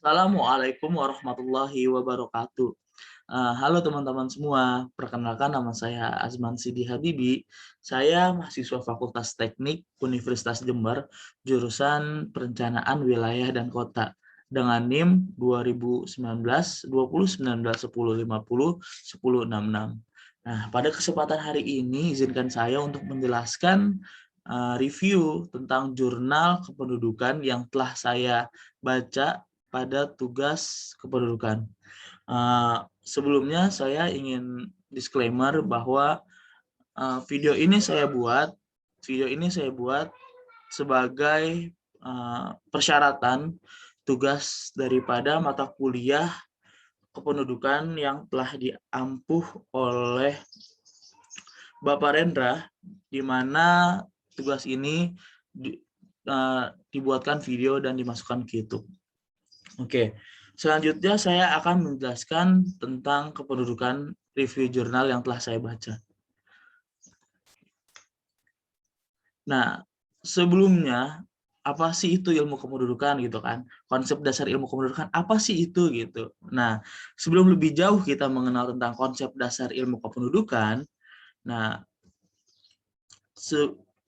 Assalamualaikum warahmatullahi wabarakatuh. Halo teman-teman semua, perkenalkan nama saya Azman Sidi Habibi. Saya mahasiswa Fakultas Teknik Universitas Jember, jurusan Perencanaan Wilayah dan Kota dengan NIM 2019 20 19 10 50 10 66. Nah, pada kesempatan hari ini izinkan saya untuk menjelaskan review tentang jurnal kependudukan yang telah saya baca pada tugas kependudukan. Sebelumnya saya ingin disclaimer bahwa video ini saya buat sebagai persyaratan tugas daripada mata kuliah kependudukan yang telah diampuh oleh Bapak Rendra, di mana tugas ini dibuatkan video dan dimasukkan ke YouTube. Oke, selanjutnya saya akan menjelaskan tentang kependudukan review jurnal yang telah saya baca. Nah, sebelumnya apa sih itu ilmu kependudukan gitu kan? Konsep dasar ilmu kependudukan apa sih itu gitu. Nah, sebelum lebih jauh kita mengenal tentang konsep dasar ilmu kependudukan, nah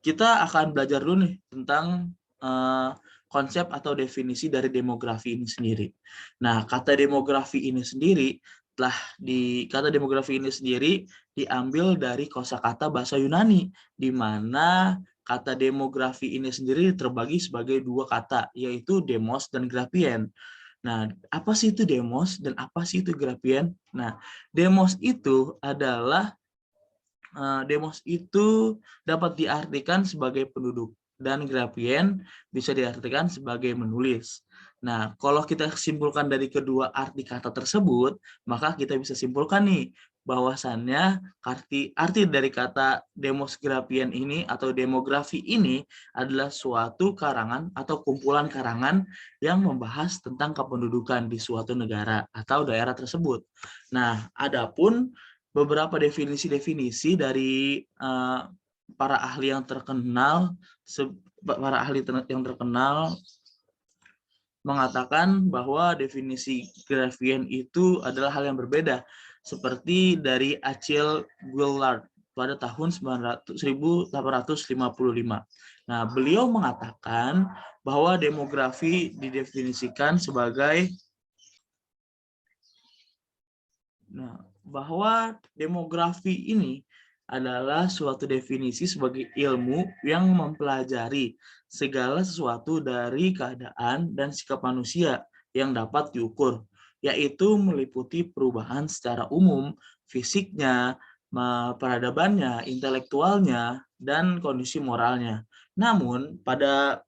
kita akan belajar dulu nih tentang konsep atau definisi dari demografi ini sendiri. Nah, kata demografi ini sendiri diambil dari kosakata bahasa Yunani, di mana kata demografi ini sendiri terbagi sebagai dua kata, yaitu demos dan grapien. Nah, apa sih itu demos dan apa sih itu grapien? Nah, demos itu dapat diartikan sebagai penduduk dan grapien bisa diartikan sebagai menulis. Nah, kalau kita simpulkan dari kedua arti kata tersebut, maka kita bisa simpulkan nih bahwasannya arti dari kata demos grapien ini atau demografi ini adalah suatu karangan atau kumpulan karangan yang membahas tentang kependudukan di suatu negara atau daerah tersebut. Nah, adapun beberapa definisi-definisi dari para ahli yang terkenal mengatakan bahwa definisi graphian itu adalah hal yang berbeda, seperti dari Achille Guillard pada tahun 1855. Nah, beliau mengatakan bahwa demografi didefinisikan sebagai bahwa demografi ini adalah suatu definisi sebagai ilmu yang mempelajari segala sesuatu dari keadaan dan sikap manusia yang dapat diukur, yaitu meliputi perubahan secara umum, fisiknya, peradabannya, intelektualnya, dan kondisi moralnya. Namun, pada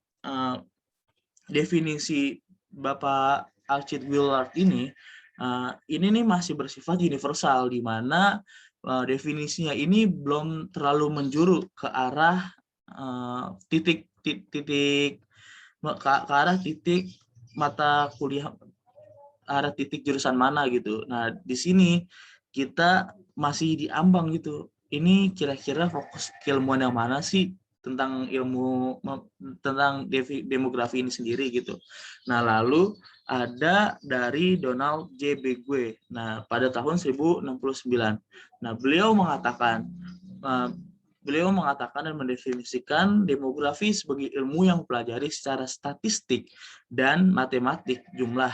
definisi Bapak Achille Guillard ini nih masih bersifat universal, di mana definisinya ini belum terlalu menjuru ke arah titik mata kuliah, arah titik jurusan mana gitu. Nah, di sini kita masih diambang gitu. Ini kira-kira fokus keilmuan yang mana sih tentang demografi ini sendiri gitu. Nah, lalu ada dari Donald J. Begue. Nah, pada tahun 1069. Nah, beliau mengatakan dan mendefinisikan demografi sebagai ilmu yang mempelajari secara statistik dan matematik jumlah,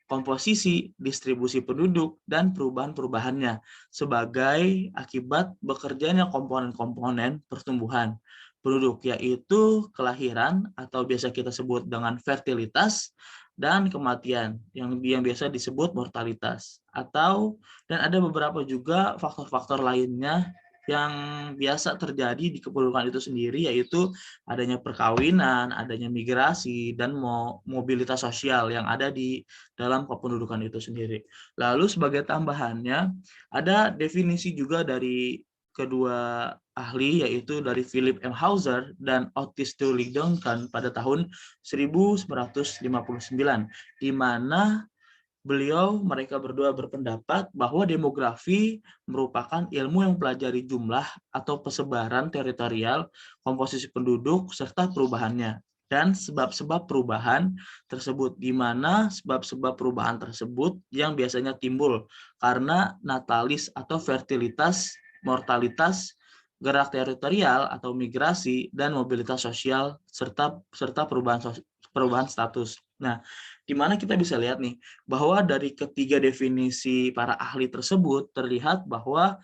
komposisi, distribusi penduduk, dan perubahan-perubahannya sebagai akibat bekerjanya komponen-komponen pertumbuhan penduduk, yaitu kelahiran atau biasa kita sebut dengan fertilitas, dan kematian yang biasa disebut mortalitas. Dan ada beberapa juga faktor-faktor lainnya yang biasa terjadi di kependudukan itu sendiri, yaitu adanya perkawinan, adanya migrasi, dan mobilitas sosial yang ada di dalam kependudukan itu sendiri. Lalu sebagai tambahannya, ada definisi juga dari kedua ahli, yaitu dari Philip M. Hauser dan Otis Tully Duncan pada tahun 1959, di mana mereka berdua berpendapat bahwa demografi merupakan ilmu yang mempelajari jumlah atau persebaran teritorial, komposisi penduduk, serta perubahannya. dan sebab-sebab perubahan tersebut, di mana sebab-sebab perubahan tersebut yang biasanya timbul karena natalis atau fertilitas, mortalitas, gerak teritorial atau migrasi, dan mobilitas sosial serta perubahan status. Nah, di mana kita bisa lihat nih bahwa dari ketiga definisi para ahli tersebut terlihat bahwa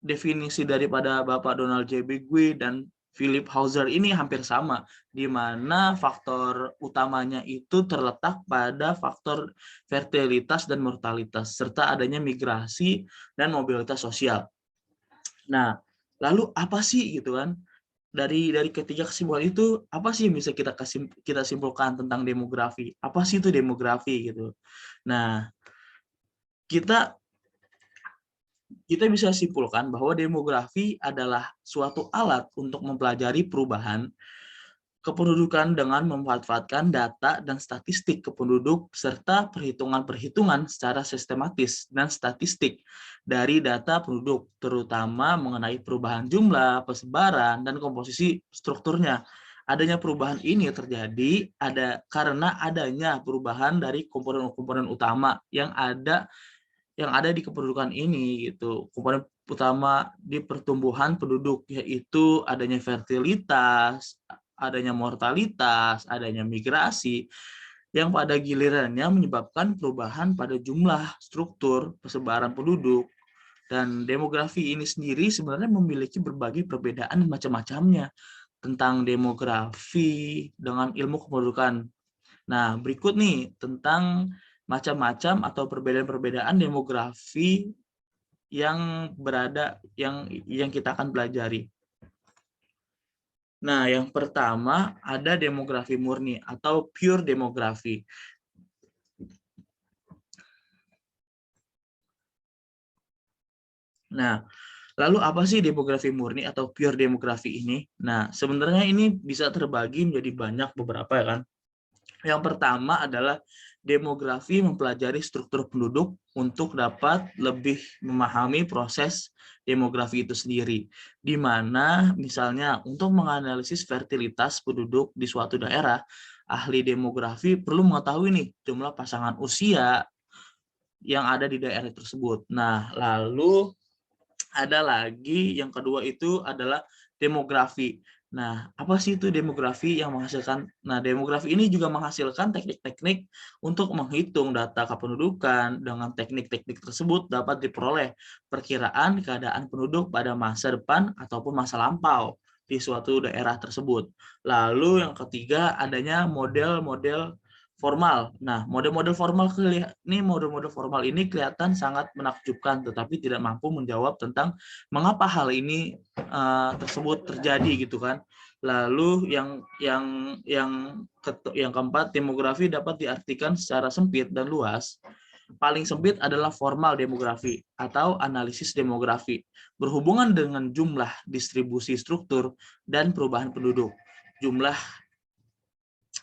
definisi daripada Bapak Donald J. Begue dan Philip Hauser ini hampir sama, di mana faktor utamanya itu terletak pada faktor fertilitas dan mortalitas, serta adanya migrasi dan mobilitas sosial. Nah, lalu apa sih gitu kan? Dari ketiga kesimpulan itu, apa sih yang bisa kita simpulkan tentang demografi? Apa sih itu demografi gitu? Nah, kita bisa simpulkan bahwa demografi adalah suatu alat untuk mempelajari perubahan kependudukan dengan memanfaatkan data dan statistik kependuduk serta perhitungan-perhitungan secara sistematis dan statistik dari data penduduk, terutama mengenai perubahan jumlah, persebaran, dan komposisi strukturnya. Adanya perubahan ini terjadi karena adanya perubahan dari komponen-komponen utama yang ada di kependudukan ini gitu. Komponen utama di pertumbuhan penduduk yaitu adanya fertilitas, adanya mortalitas, adanya migrasi yang pada gilirannya menyebabkan perubahan pada jumlah, struktur, persebaran penduduk. Dan demografi ini sendiri sebenarnya memiliki berbagai perbedaan dan macam-macamnya tentang demografi dengan ilmu kependudukan. Nah, berikut nih tentang macam-macam atau perbedaan-perbedaan demografi yang kita akan pelajari. Nah, yang pertama ada demografi murni atau pure demografi. Nah, lalu apa sih demografi murni atau pure demografi ini? Nah, sebenarnya ini bisa terbagi menjadi banyak beberapa ya kan. Yang pertama adalah demografi mempelajari struktur penduduk untuk dapat lebih memahami proses demografi itu sendiri. Di mana misalnya untuk menganalisis fertilitas penduduk di suatu daerah, ahli demografi perlu mengetahui nih jumlah pasangan usia yang ada di daerah tersebut. Nah, lalu ada lagi yang kedua itu adalah demografi. Nah, apa sih itu demografi yang menghasilkan? Nah, demografi ini juga menghasilkan teknik-teknik untuk menghitung data kependudukan. Dengan teknik-teknik tersebut dapat diperoleh perkiraan keadaan penduduk pada masa depan ataupun masa lampau di suatu daerah tersebut. Lalu yang ketiga adanya model-model formal. Nah, model-model formal ini kelihatan sangat menakjubkan, tetapi tidak mampu menjawab tentang mengapa hal ini tersebut terjadi gitu kan. Lalu yang keempat, demografi dapat diartikan secara sempit dan luas. Paling sempit adalah formal demografi atau analisis demografi, berhubungan dengan jumlah, distribusi struktur, dan perubahan penduduk.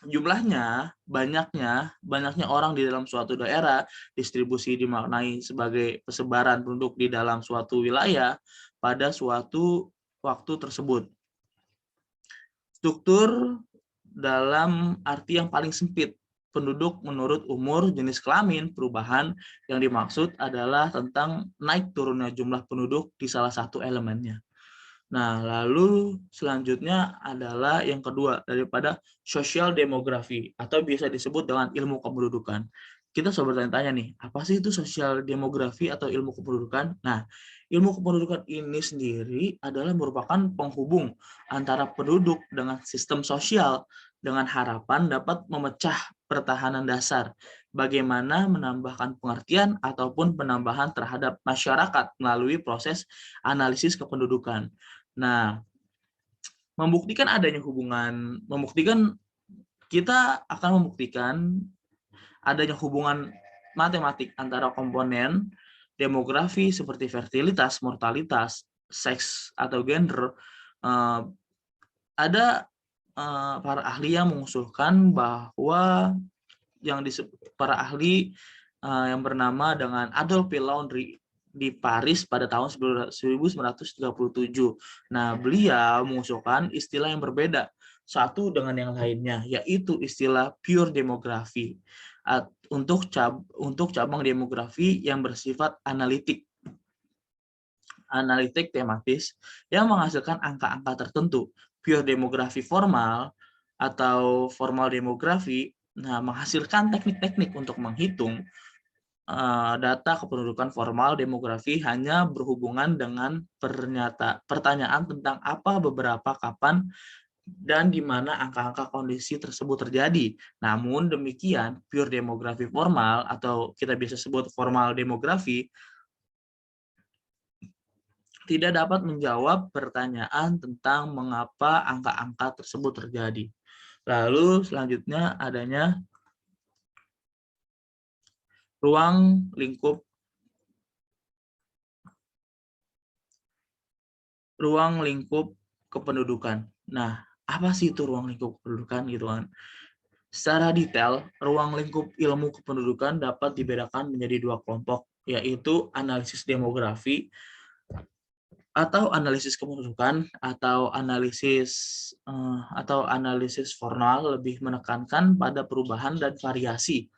Jumlahnya, banyaknya orang di dalam suatu daerah, distribusi dimaknai sebagai persebaran penduduk di dalam suatu wilayah pada suatu waktu tersebut. Struktur dalam arti yang paling sempit, penduduk menurut umur, jenis kelamin, perubahan yang dimaksud adalah tentang naik turunnya jumlah penduduk di salah satu elemennya. Nah, lalu selanjutnya adalah yang kedua daripada sosial demografi atau biasa disebut dengan ilmu kependudukan. Kita coba bertanya-tanya nih, apa sih itu sosial demografi atau ilmu kependudukan? Nah, ilmu kependudukan ini sendiri adalah merupakan penghubung antara penduduk dengan sistem sosial dengan harapan dapat memecah pertahanan dasar, bagaimana menambahkan pengertian ataupun penambahan terhadap masyarakat melalui proses analisis kependudukan. Nah, kita akan membuktikan adanya hubungan matematik antara komponen demografi seperti fertilitas, mortalitas, seks atau gender. Ada para ahli yang mengusulkan bahwa para ahli yang bernama dengan Adolphe P. Landry di Paris pada tahun 1937. Nah, beliau mengusulkan istilah yang berbeda, satu dengan yang lainnya, yaitu istilah pure demografi untuk cabang demografi yang bersifat analitik tematis yang menghasilkan angka-angka tertentu. Pure demografi formal atau formal demografi menghasilkan teknik-teknik untuk menghitung data kependudukan formal demografi hanya berhubungan dengan pertanyaan tentang apa, beberapa, kapan, dan di mana angka-angka kondisi tersebut terjadi. Namun demikian, pure demografi formal atau kita bisa sebut formal demografi tidak dapat menjawab pertanyaan tentang mengapa angka-angka tersebut terjadi. Lalu selanjutnya adanya ruang lingkup kependudukan. Nah, apa sih itu ruang lingkup kependudukan gitu kan? Secara detail, ruang lingkup ilmu kependudukan dapat dibedakan menjadi dua kelompok, yaitu analisis demografi atau analisis kependudukan atau analisis formal lebih menekankan pada perubahan dan variasi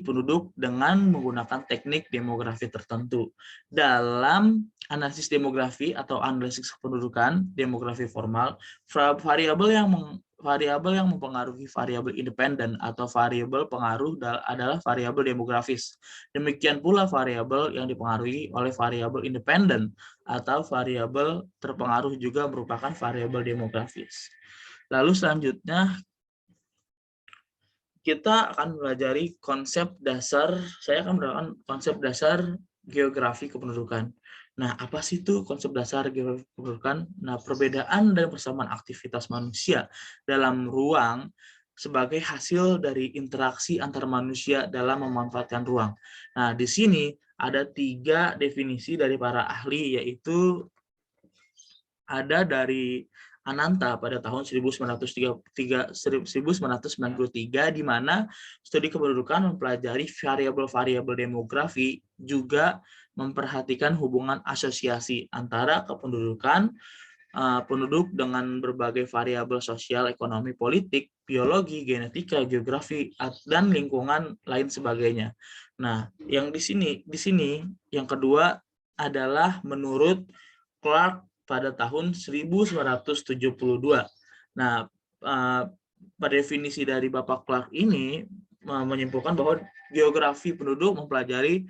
penduduk dengan menggunakan teknik demografi tertentu. Dalam analisis demografi atau analisis kependudukan demografi formal, variabel yang mempengaruhi variabel independen atau variabel pengaruh adalah variabel demografis. Demikian pula variabel yang dipengaruhi oleh variabel independen atau variabel terpengaruh juga merupakan variabel demografis. Lalu selanjutnya kita akan mempelajari saya akan menerangkan konsep dasar geografi kependudukan. Nah, apa sih itu konsep dasar geografi kependudukan? Nah, perbedaan dan persamaan aktivitas manusia dalam ruang sebagai hasil dari interaksi antar manusia dalam memanfaatkan ruang. Nah, di sini ada 3 definisi dari para ahli, yaitu ada dari Ananta pada tahun 1993, di mana studi kependudukan mempelajari variabel-variabel demografi, juga memperhatikan hubungan asosiasi antara kependudukan penduduk dengan berbagai variabel sosial, ekonomi, politik, biologi, genetika, geografi, dan lingkungan lain sebagainya. Nah, yang di sini yang kedua adalah menurut Clark pada tahun 1972. Nah, pada definisi dari Bapak Clark ini menyimpulkan bahwa geografi penduduk mempelajari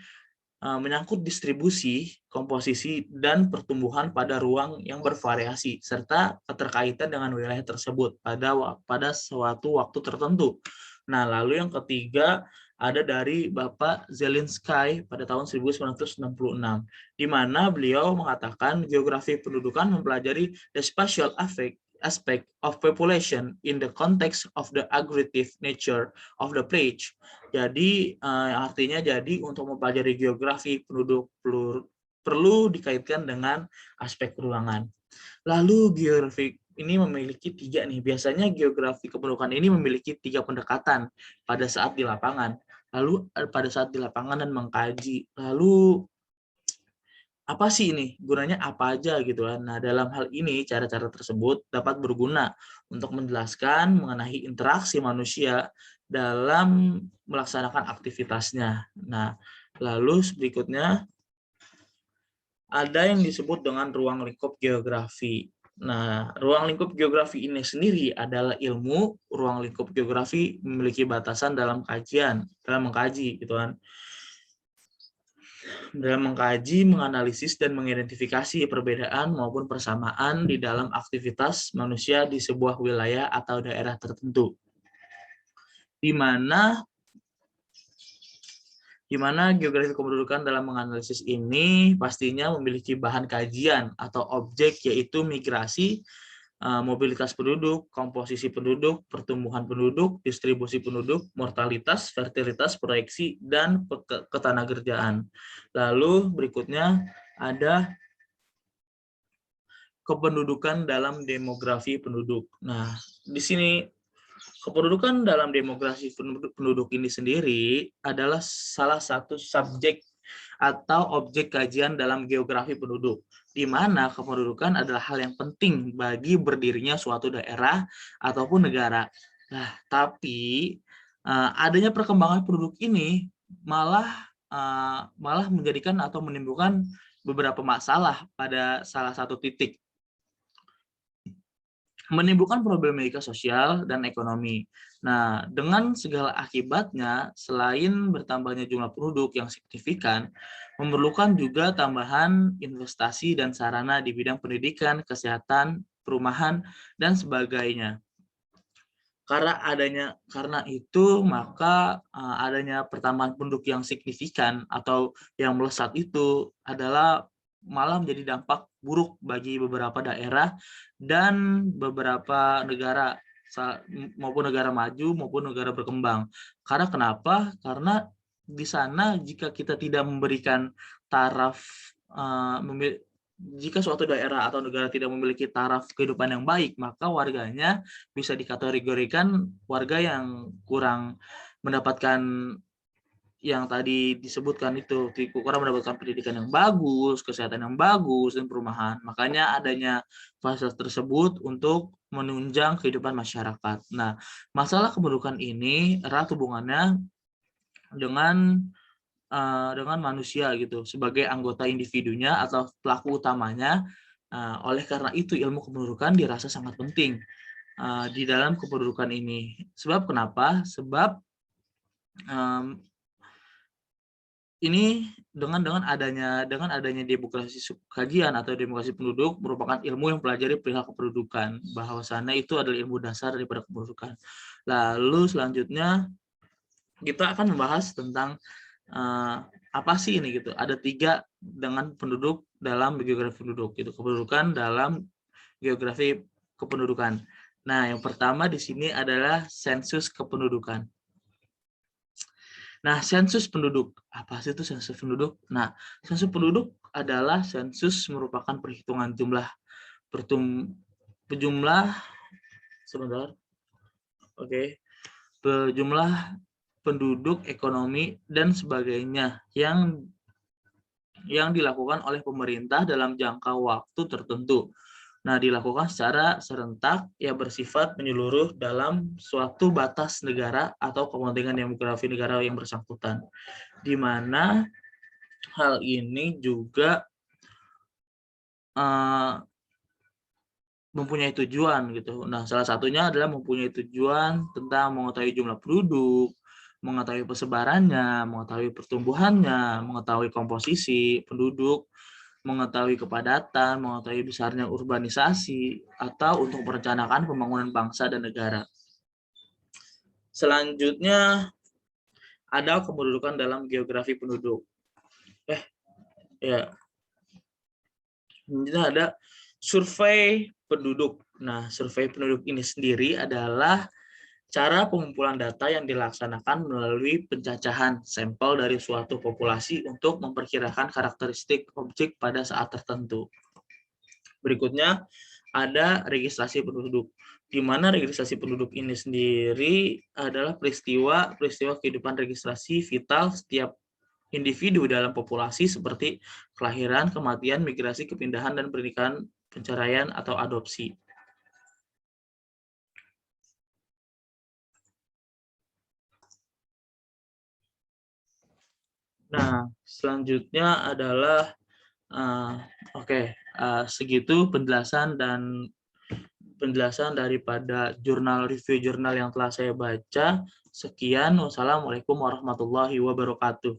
menyangkut distribusi, komposisi, dan pertumbuhan pada ruang yang bervariasi, serta keterkaitan dengan wilayah tersebut pada suatu waktu tertentu. Nah, lalu yang ketiga ada dari Bapak Zelinsky pada tahun 1966, di mana beliau mengatakan geografi pendudukan mempelajari the spatial aspect of population in the context of the aggregative nature of the place. Jadi artinya untuk mempelajari geografi penduduk perlu dikaitkan dengan aspek ruangan. Lalu geografi ini memiliki 3 nih. Biasanya geografi kependudukan ini memiliki 3 pendekatan pada saat di lapangan. Lalu pada saat di lapangan dan mengkaji. Lalu apa sih ini? Gunanya apa aja gitu kan. Nah, dalam hal ini cara-cara tersebut dapat berguna untuk menjelaskan mengenai interaksi manusia dalam melaksanakan aktivitasnya. Nah, lalu berikutnya ada yang disebut dengan ruang lingkup geografi. Nah, ruang lingkup geografi ini sendiri adalah ilmu ruang lingkup geografi memiliki batasan dalam mengkaji gitu kan. Dalam mengkaji, menganalisis, dan mengidentifikasi perbedaan maupun persamaan di dalam aktivitas manusia di sebuah wilayah atau daerah tertentu. Di mana geografi kependudukan dalam menganalisis ini pastinya memiliki bahan kajian atau objek, yaitu migrasi, mobilitas penduduk, komposisi penduduk, pertumbuhan penduduk, distribusi penduduk, mortalitas, fertilitas, proyeksi, dan ketenagakerjaan. Lalu berikutnya ada kependudukan dalam demografi penduduk. Nah, di sini kependudukan dalam demografi penduduk ini sendiri adalah salah satu subjek atau objek kajian dalam geografi penduduk. di mana kependudukan adalah hal yang penting bagi berdirinya suatu daerah ataupun negara. Nah, tapi adanya perkembangan penduduk ini malah menjadikan atau menimbulkan beberapa masalah pada salah satu titik, menimbulkan problematika sosial dan ekonomi. Nah, dengan segala akibatnya, selain bertambahnya jumlah penduduk yang signifikan, memerlukan juga tambahan investasi dan sarana di bidang pendidikan, kesehatan, perumahan, dan sebagainya. Karena itu maka adanya pertambahan penduduk yang signifikan atau yang melesat itu adalah malah menjadi dampak buruk bagi beberapa daerah dan beberapa negara, maupun negara maju maupun negara berkembang. Karena kenapa? Karena di sana jika kita tidak memberikan taraf, jika suatu daerah atau negara tidak memiliki taraf kehidupan yang baik, maka warganya bisa dikategorikan warga yang kurang mendapatkan yang tadi disebutkan itu, kurang mendapatkan pendidikan yang bagus, kesehatan yang bagus, dan perumahan. Makanya adanya fasilitas tersebut untuk menunjang kehidupan masyarakat. Nah, masalah kependudukan ini erat hubungannya dengan manusia gitu sebagai anggota individunya atau pelaku utamanya. Oleh karena itu ilmu kependudukan dirasa sangat penting di dalam kependudukan ini. Sebab kenapa? Sebab ini dengan adanya demokrasi kajian atau demokrasi penduduk merupakan ilmu yang pelajari perihal kependudukan, bahwasannya itu adalah ilmu dasar daripada kependudukan. Lalu selanjutnya kita akan membahas tentang apa sih ini gitu. Ada 3 dengan penduduk dalam geografi penduduk gitu, kependudukan dalam geografi kependudukan. Nah, yang pertama di sini adalah sensus kependudukan. Nah, sensus penduduk. Apa sih itu sensus penduduk? Nah, sensus penduduk adalah sensus merupakan perhitungan jumlah sebentar. Oke. Jumlah penduduk, ekonomi, dan sebagainya yang dilakukan oleh pemerintah dalam jangka waktu tertentu. Nah, dilakukan secara serentak yang bersifat menyeluruh dalam suatu batas negara atau kepentingan demografi negara yang bersangkutan. Di mana hal ini juga mempunyai tujuan gitu. Nah, salah satunya adalah mempunyai tujuan tentang mengetahui jumlah penduduk, mengetahui persebarannya, mengetahui pertumbuhannya, mengetahui komposisi penduduk, mengetahui kepadatan, mengetahui besarnya urbanisasi, atau untuk merencanakan pembangunan bangsa dan negara. Selanjutnya ada kependudukan dalam geografi penduduk. Selanjutnya ada survei penduduk. Nah, survei penduduk ini sendiri adalah cara pengumpulan data yang dilaksanakan melalui pencacahan sampel dari suatu populasi untuk memperkirakan karakteristik objek pada saat tertentu. Berikutnya ada registrasi penduduk, di mana registrasi penduduk ini sendiri adalah peristiwa kehidupan registrasi vital setiap individu dalam populasi seperti kelahiran, kematian, migrasi, kepindahan, dan pernikahan, perceraian, atau adopsi. Nah, selanjutnya adalah segitu penjelasan daripada review jurnal yang telah saya baca. Sekian, wassalamualaikum warahmatullahi wabarakatuh.